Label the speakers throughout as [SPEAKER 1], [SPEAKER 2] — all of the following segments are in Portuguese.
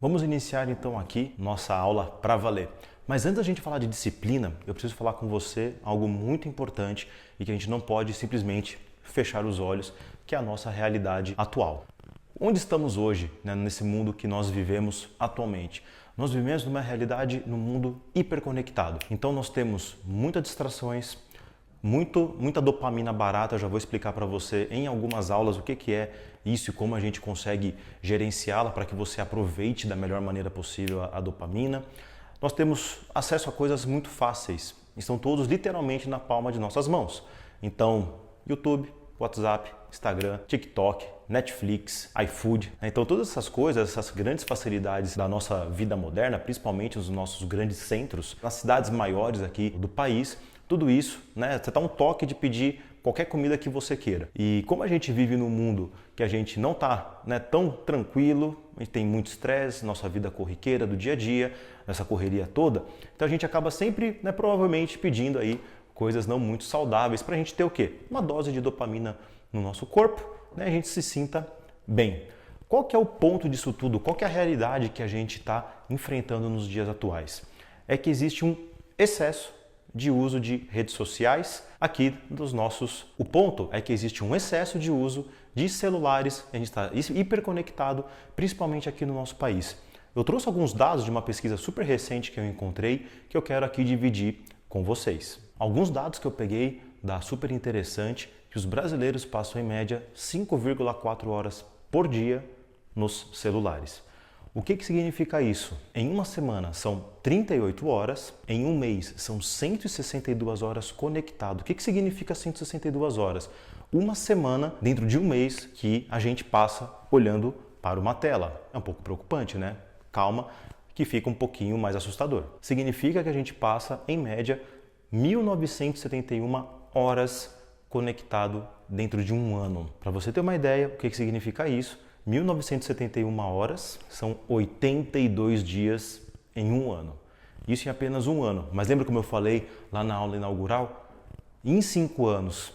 [SPEAKER 1] Vamos iniciar então aqui nossa aula para valer. Mas antes da gente falar de disciplina, eu preciso falar com você algo muito importante e que a gente não pode simplesmente fechar os olhos, que é a nossa realidade atual. Onde estamos hoje, nesse mundo que nós vivemos atualmente? Nós vivemos numa realidade, num mundo hiperconectado. Então nós temos muitas distrações, muita dopamina barata. Eu já vou explicar para você em algumas aulas o que é isso e como a gente consegue gerenciá-la para que você aproveite da melhor maneira possível a dopamina. Nós temos acesso a coisas muito fáceis, estão todos literalmente na palma de nossas mãos. Então, YouTube, WhatsApp, Instagram, TikTok, Netflix, iFood. Então todas essas coisas, essas grandes facilidades da nossa vida moderna, principalmente nos nossos grandes centros, nas cidades maiores aqui do país, tudo isso, você dá um toque de pedir qualquer comida que você queira. E como a gente vive num mundo que a gente não está tão tranquilo, a gente tem muito estresse, nossa vida corriqueira do dia a dia, essa correria toda, então a gente acaba sempre, provavelmente, pedindo aí coisas não muito saudáveis para a gente ter o quê? Uma dose de dopamina no nosso corpo, a gente se sinta bem. Qual que é o ponto disso tudo? Qual que é a realidade que a gente está enfrentando nos dias atuais? É que existe um excesso de uso de redes sociais aqui dos nossos. O ponto é que existe um excesso de uso de celulares, a gente está hiperconectado, principalmente aqui no nosso país. Eu trouxe alguns dados de uma pesquisa super recente que eu encontrei, que eu quero aqui dividir com vocês. Alguns dados que eu peguei da super interessante, que os brasileiros passam em média 5,4 horas por dia nos celulares. O que significa isso? Em uma semana são 38 horas, em um mês são 162 horas conectado. O que significa 162 horas? Uma semana dentro de um mês que a gente passa olhando para uma tela. É um pouco preocupante, né? Calma, que fica um pouquinho mais assustador. Significa que a gente passa, em média, 1.971 horas conectado dentro de um ano. Para você ter uma ideia, o que significa isso? 1.971 horas são 82 dias em um ano. Isso em apenas um ano. Mas lembra como eu falei lá na aula inaugural? Em 5 anos.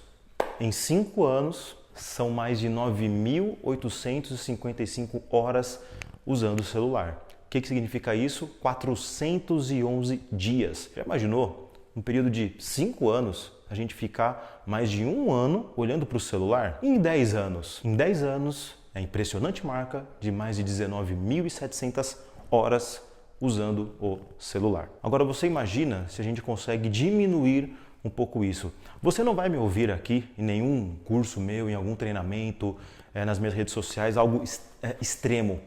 [SPEAKER 1] Em 5 anos são mais de 9.855 horas usando o celular. O que significa isso? 411 dias. Já imaginou? Um período de 5 anos, a gente ficar mais de um ano olhando para o celular? Em 10 anos. Em 10 anos, é a impressionante marca de mais de 19.700 horas usando o celular. Agora você imagina se a gente consegue diminuir um pouco isso. Você não vai me ouvir aqui em nenhum curso meu, em algum treinamento, nas minhas redes sociais, algo extremo.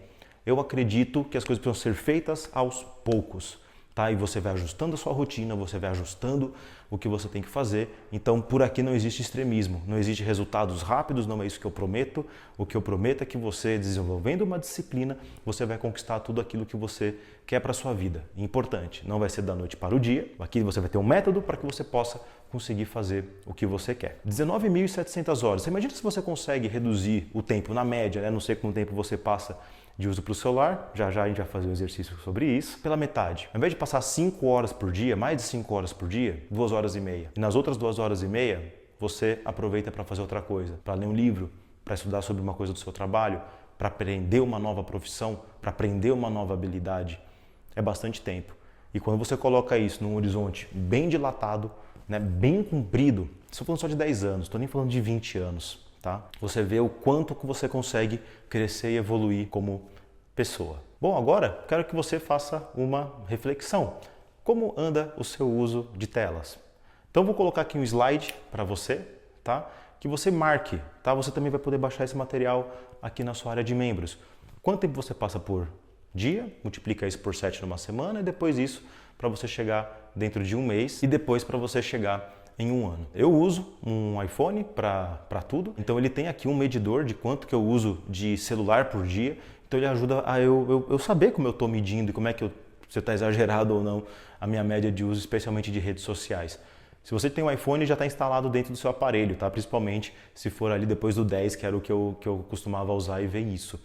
[SPEAKER 1] Eu acredito que as coisas precisam ser feitas aos poucos. Tá? E você vai ajustando a sua rotina, você vai ajustando o que você tem que fazer. Então, por aqui não existe extremismo, não existe resultados rápidos, não é isso que eu prometo. O que eu prometo é que você, desenvolvendo uma disciplina, você vai conquistar tudo aquilo que você quer para a sua vida. Importante, não vai ser da noite para o dia. Aqui você vai ter um método para que você possa conseguir fazer o que você quer. 19.700 horas. Você imagina se você consegue reduzir o tempo na média, não sei quanto tempo você passa de uso para o celular, já a gente vai fazer um exercício sobre isso, pela metade. Ao invés de passar 5 horas por dia, mais de 5 horas por dia, 2 horas e meia. E nas outras 2 horas e meia, você aproveita para fazer outra coisa, para ler um livro, para estudar sobre uma coisa do seu trabalho, para aprender uma nova profissão, para aprender uma nova habilidade. É bastante tempo. E quando você coloca isso num horizonte bem dilatado, bem comprido, estou falando só de 10 anos, estou nem falando de 20 anos. Tá? Você vê o quanto que você consegue crescer e evoluir como pessoa. Bom, agora quero que você faça uma reflexão. Como anda o seu uso de telas? Então vou colocar aqui um slide para você, tá? Que você marque, tá? Você também vai poder baixar esse material aqui na sua área de membros. Quanto tempo você passa por dia? Multiplica isso por 7 numa semana e depois isso para você chegar dentro de um mês e depois para você chegar em um ano. Eu uso um iPhone para tudo, então ele tem aqui um medidor de quanto que eu uso de celular por dia, então ele ajuda a eu saber como eu estou medindo e como é que se está exagerado ou não a minha média de uso, especialmente de redes sociais. Se você tem um iPhone, já está instalado dentro do seu aparelho, tá? Principalmente se for ali depois do 10, que era o que eu costumava usar e ver isso.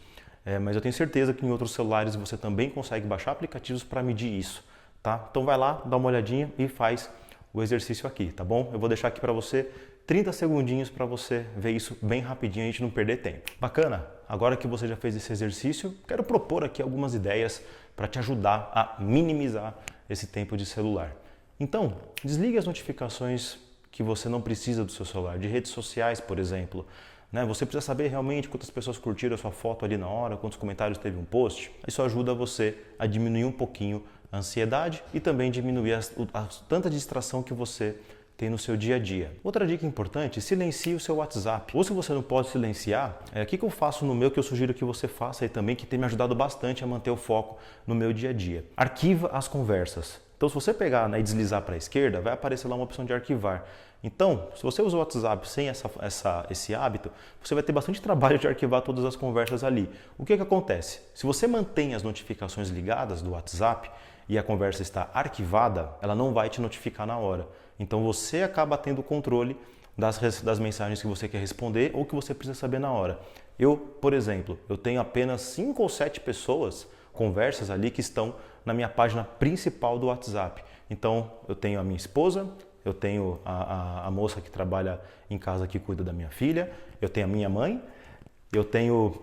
[SPEAKER 1] Mas eu tenho certeza que em outros celulares você também consegue baixar aplicativos para medir isso, tá? Então vai lá, dá uma olhadinha e faz o exercício aqui, tá bom? Eu vou deixar aqui para você 30 segundinhos para você ver isso bem rapidinho, a gente não perder tempo. Bacana? Agora que você já fez esse exercício, quero propor aqui algumas ideias para te ajudar a minimizar esse tempo de celular. Então, desligue as notificações que você não precisa do seu celular, de redes sociais, por exemplo. Você precisa saber realmente quantas pessoas curtiram a sua foto ali na hora, quantos comentários teve um post. Isso ajuda você a diminuir um pouquinho a ansiedade e também diminuir tanta distração que você tem no seu dia a dia. Outra dica importante, silencie o seu WhatsApp. Ou se você não pode silenciar, o que eu faço no meu, que eu sugiro que você faça aí também, que tem me ajudado bastante a manter o foco no meu dia a dia. Arquiva as conversas. Então, se você pegar e deslizar para a esquerda, vai aparecer lá uma opção de arquivar. Então, se você usa o WhatsApp sem esse hábito, você vai ter bastante trabalho de arquivar todas as conversas ali. O que acontece? Se você mantém as notificações ligadas do WhatsApp e a conversa está arquivada, ela não vai te notificar na hora. Então, você acaba tendo controle das mensagens que você quer responder ou que você precisa saber na hora. Eu, por exemplo, eu tenho apenas 5 ou 7 pessoas, conversas ali que estão na minha página principal do WhatsApp. Então, eu tenho a minha esposa, eu tenho a moça que trabalha em casa que cuida da minha filha, eu tenho a minha mãe, eu tenho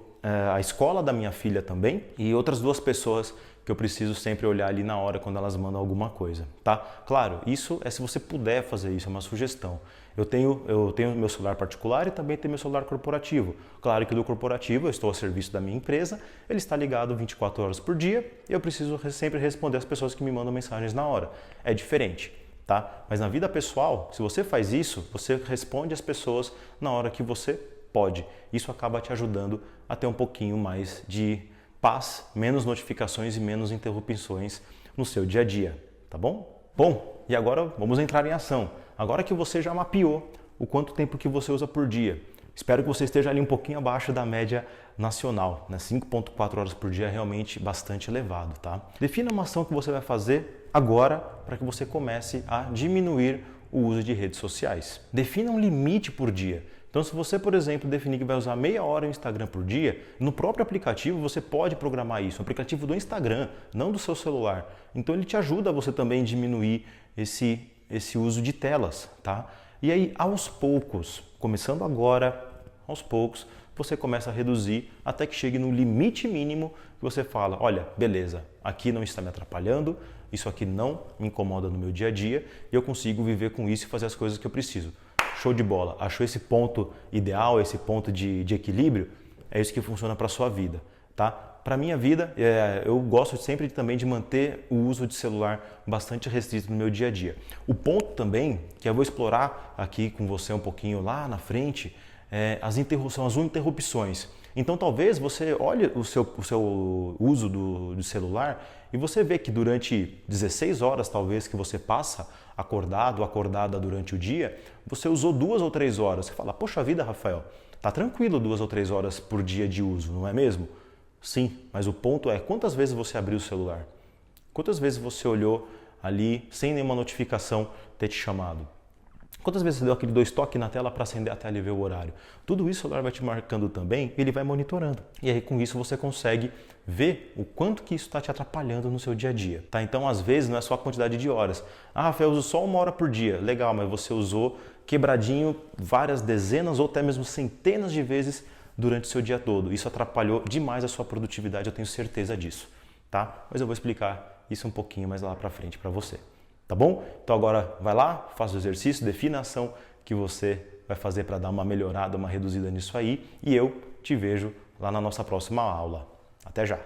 [SPEAKER 1] a escola da minha filha também e outras 2 pessoas que eu preciso sempre olhar ali na hora quando elas mandam alguma coisa, tá? Claro, isso é se você puder fazer isso, é uma sugestão. Eu tenho meu celular particular e também tenho meu celular corporativo. Claro que do corporativo eu estou a serviço da minha empresa, ele está ligado 24 horas por dia e eu preciso sempre responder as pessoas que me mandam mensagens na hora. É diferente, tá? Mas na vida pessoal, se você faz isso, você responde as pessoas na hora que você pode. Isso acaba te ajudando a ter um pouquinho mais de paz, menos notificações e menos interrupções no seu dia a dia, tá bom? Bom, e agora vamos entrar em ação. Agora que você já mapeou o quanto tempo que você usa por dia, espero que você esteja ali um pouquinho abaixo da média nacional, 5,4 horas por dia é realmente bastante elevado, tá? Defina uma ação que você vai fazer agora para que você comece a diminuir o uso de redes sociais. Defina um limite por dia. Então, se você, por exemplo, definir que vai usar meia hora o Instagram por dia, no próprio aplicativo você pode programar isso, o aplicativo do Instagram, não do seu celular. Então, ele te ajuda a você também diminuir esse uso de telas, tá? E aí, aos poucos, começando agora, aos poucos, você começa a reduzir até que chegue no limite mínimo que você fala, olha, beleza, aqui não está me atrapalhando, isso aqui não me incomoda no meu dia a dia e eu consigo viver com isso e fazer as coisas que eu preciso. Show de bola. Achou esse ponto ideal, esse ponto de equilíbrio? É isso que funciona para a sua vida, tá? Para a minha vida, eu gosto sempre também de manter o uso de celular bastante restrito no meu dia a dia. O ponto também, que eu vou explorar aqui com você um pouquinho lá na frente, as interrupções. Então talvez você olhe o seu uso do celular e você vê que durante 16 horas talvez que você passa acordado ou acordada durante o dia, você usou 2 ou 3 horas. Você fala, poxa vida, Rafael, tá tranquilo 2 ou 3 horas por dia de uso, não é mesmo? Sim, mas o ponto é quantas vezes você abriu o celular? Quantas vezes você olhou ali sem nenhuma notificação ter te chamado? Quantas vezes você deu aquele 2 toques na tela para acender a tela e ver o horário? Tudo isso o celular vai te marcando também e ele vai monitorando. E aí com isso você consegue ver o quanto que isso está te atrapalhando no seu dia a dia. Tá? Então às vezes não é só a quantidade de horas. Ah, Rafael, eu uso só 1 hora por dia. Legal, mas você usou quebradinho várias dezenas ou até mesmo centenas de vezes durante o seu dia todo. Isso atrapalhou demais a sua produtividade, eu tenho certeza disso. Tá? Mas eu vou explicar isso um pouquinho mais lá para frente para você. Tá bom? Então agora vai lá, faça o exercício, defina a ação que você vai fazer para dar uma melhorada, uma reduzida nisso aí e eu te vejo lá na nossa próxima aula. Até já!